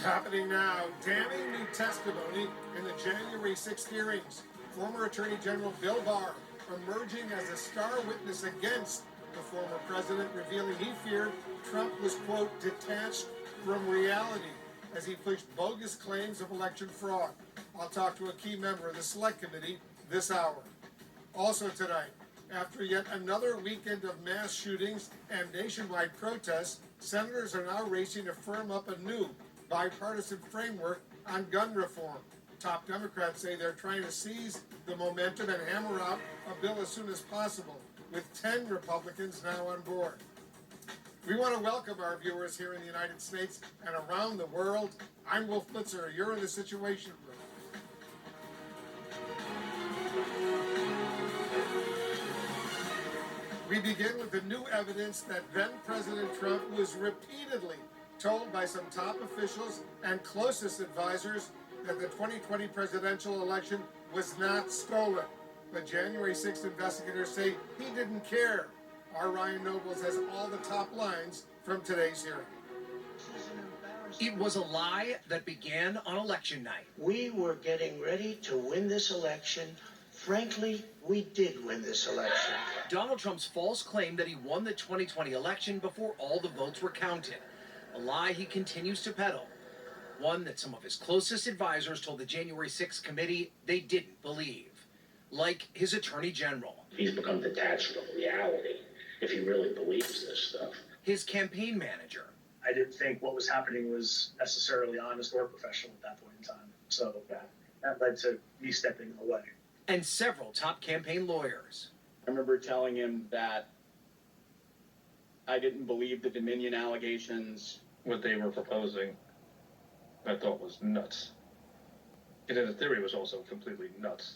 Happening now, damning new testimony in the January 6th hearings. Former Attorney General Bill Barr emerging as a star witness against the former president, revealing he feared Trump was, quote, detached from reality as he pushed bogus claims of election fraud. I'll talk to a key member of the Select Committee this hour. Also tonight, after yet another weekend of mass shootings and nationwide protests, senators are now racing to firm up a new bipartisan framework on gun reform. Top Democrats say they're trying to seize the momentum and hammer out a bill as soon as possible, with 10 Republicans now on board. We want to welcome our viewers here in the United States and around the world. I'm Wolf Blitzer. You're in the Situation Room. We begin with the new evidence that then President Trump was repeatedly told by some top officials and closest advisors that the 2020 presidential election was not stolen. But January 6th investigators say he didn't care. Our Ryan Nobles has all the top lines from today's hearing. It was a lie that began on election night. We were getting ready to win this election. Frankly, we did win this election. Donald Trump's false claim that he won the 2020 election before all the votes were counted. A lie he continues to peddle. One that some of his closest advisors told the January 6th committee they didn't believe. Like his attorney general. He's become detached from reality if he really believes this stuff. His campaign manager. I didn't think what was happening was necessarily honest or professional at that point in time. So that led to me stepping away. And several top campaign lawyers. I remember telling him that I didn't believe the Dominion allegations. What they were proposing, I thought was nuts. And then the theory was also completely nuts.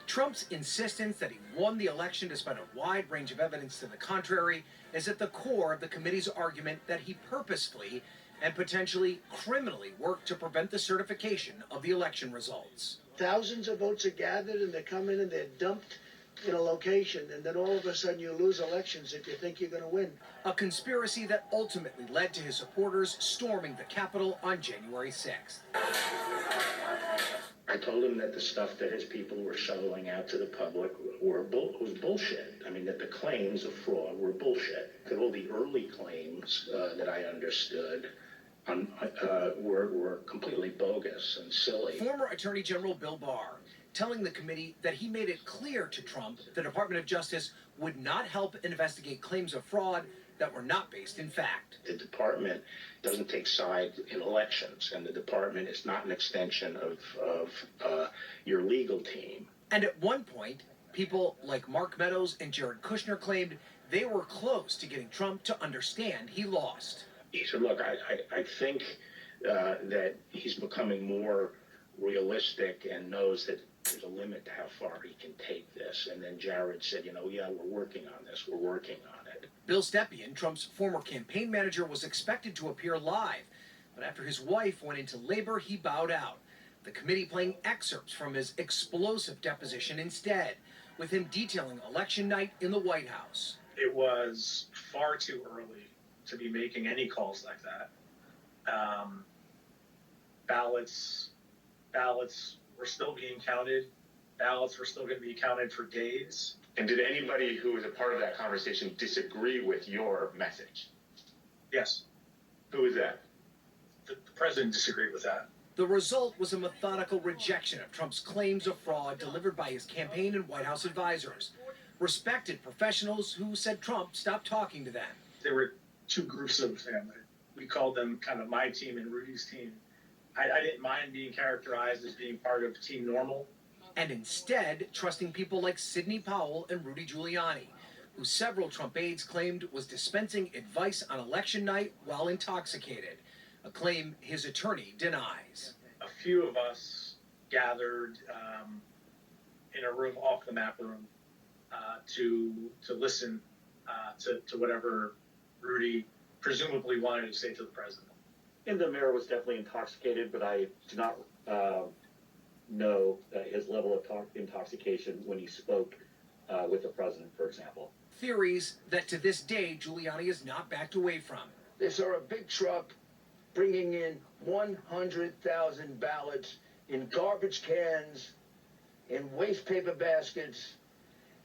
Trump's insistence that he won the election despite a wide range of evidence to the contrary is at the core of the committee's argument that he purposefully and potentially criminally worked to prevent the certification of the election results. Thousands of votes are gathered and they come in and they're dumped in a location, and then all of a sudden you lose elections if you think you're going to win. A conspiracy that ultimately led to his supporters storming the Capitol on January 6th. I told him that the stuff that his people were shoveling out to the public was bullshit. I mean, that the claims of fraud were bullshit. That all the early claims that I understood were completely bogus and silly. Former Attorney General Bill Barr telling the committee that he made it clear to Trump the Department of Justice would not help investigate claims of fraud that were not based in fact. The department doesn't take sides in elections, and the department is not an extension of your legal team. And at one point, people like Mark Meadows and Jared Kushner claimed they were close to getting Trump to understand he lost. He said, look, I think that he's becoming more realistic and knows that there's a limit to how far he can take this. And then Jared said, yeah, we're working on this. We're working on it. Bill Stepien, Trump's former campaign manager, was expected to appear live. But after his wife went into labor, he bowed out. The committee playing excerpts from his explosive deposition instead, with him detailing election night in the White House. It was far too early to be making any calls like that. Ballots were still being counted. Ballots were still going to be counted for days. And did anybody who was a part of that conversation disagree with your message? Yes. Who was that? The president disagreed with that. The result was a methodical rejection of Trump's claims of fraud delivered by his campaign and White House advisors, respected professionals who said Trump stopped talking to them. There were two groups of them. We called them kind of my team and Rudy's team. I didn't mind being characterized as being part of Team Normal. And instead, trusting people like Sidney Powell and Rudy Giuliani, who several Trump aides claimed was dispensing advice on election night while intoxicated, a claim his attorney denies. A few of us gathered in a room off the map room to listen to whatever Rudy presumably wanted to say to the president. And the mayor was definitely intoxicated, but I do not know his level of intoxication when he spoke with the president, for example. Theories that to this day Giuliani has not backed away from. They saw a big truck bringing in 100,000 ballots in garbage cans, in waste paper baskets,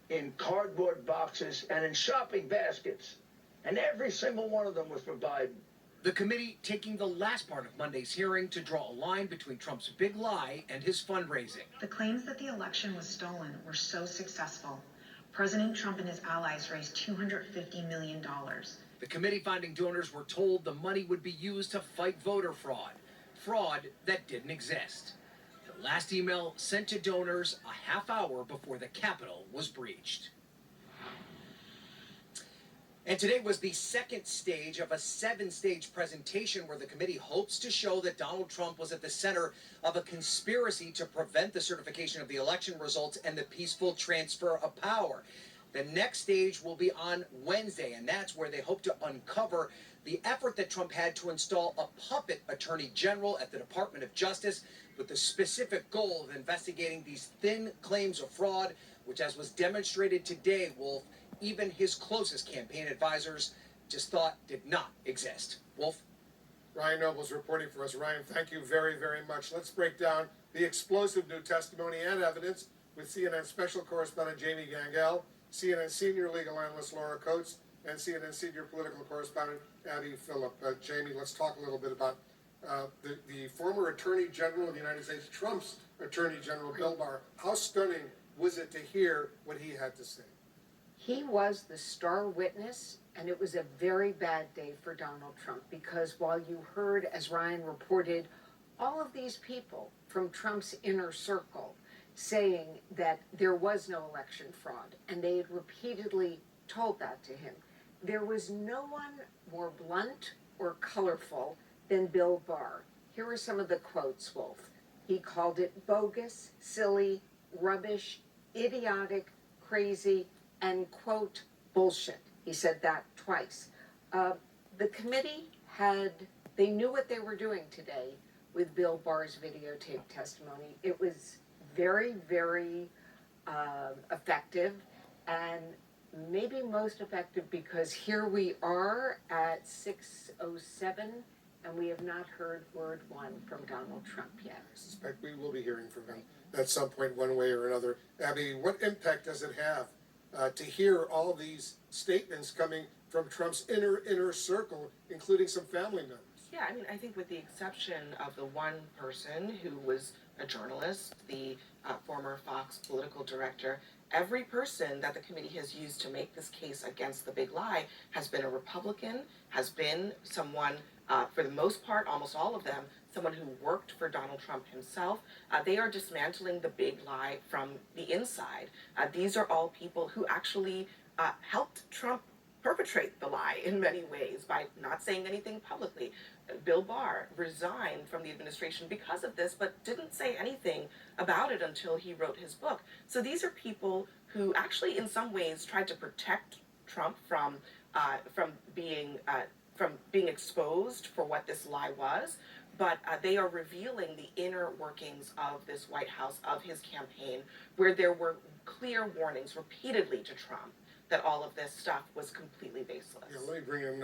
in cardboard boxes, and in shopping baskets. And every single one of them was for Biden. The committee taking the last part of Monday's hearing to draw a line between Trump's big lie and his fundraising. The claims that the election was stolen were so successful. President Trump and his allies raised $250 million. The committee finding donors were told the money would be used to fight voter fraud. Fraud that didn't exist. The last email sent to donors a half hour before the Capitol was breached. And today was the second stage of a 7-stage presentation where the committee hopes to show that Donald Trump was at the center of a conspiracy to prevent the certification of the election results and the peaceful transfer of power. The next stage will be on Wednesday, and that's where they hope to uncover the effort that Trump had to install a puppet attorney general at the Department of Justice with the specific goal of investigating these thin claims of fraud, which, as was demonstrated today, Wolf, even his closest campaign advisors just thought did not exist. Wolf? Ryan Noble's reporting for us. Ryan, thank you very, very much. Let's break down the explosive new testimony and evidence with CNN special correspondent Jamie Gangel, CNN senior legal analyst Laura Coates, and CNN senior political correspondent Abby Phillip. Jamie, let's talk a little bit about the former Attorney General of the United States, Trump's Attorney General Bill Barr. How stunning was it to hear what he had to say? He was the star witness, and it was a very bad day for Donald Trump because while you heard, as Ryan reported, all of these people from Trump's inner circle saying that there was no election fraud, and they had repeatedly told that to him, there was no one more blunt or colorful than Bill Barr. Here are some of the quotes, Wolf. He called it bogus, silly, rubbish, idiotic, crazy, and, quote, bullshit. He said that twice. The committee they knew what they were doing today with Bill Barr's videotape testimony. It was very, very effective, and maybe most effective because here we are at 6:07, and we have not heard word one from Donald Trump yet. I suspect we will be hearing from him at some point, one way or another. Abby, what impact does it have to hear all these statements coming from Trump's inner circle, including some family members? Yeah, I mean, I think with the exception of the one person who was a journalist, the former Fox political director, every person that the committee has used to make this case against the big lie has been a Republican, has been someone, for the most part, almost all of them, someone who worked for Donald Trump himself. They are dismantling the big lie from the inside. These are all people who actually helped Trump perpetrate the lie in many ways by not saying anything publicly. Bill Barr resigned from the administration because of this, but didn't say anything about it until he wrote his book. So these are people who actually, in some ways, tried to protect Trump from being exposed for what this lie was. But they are revealing the inner workings of this White House, of his campaign, where there were clear warnings repeatedly to Trump that all of this stuff was completely baseless. Yeah, let me bring in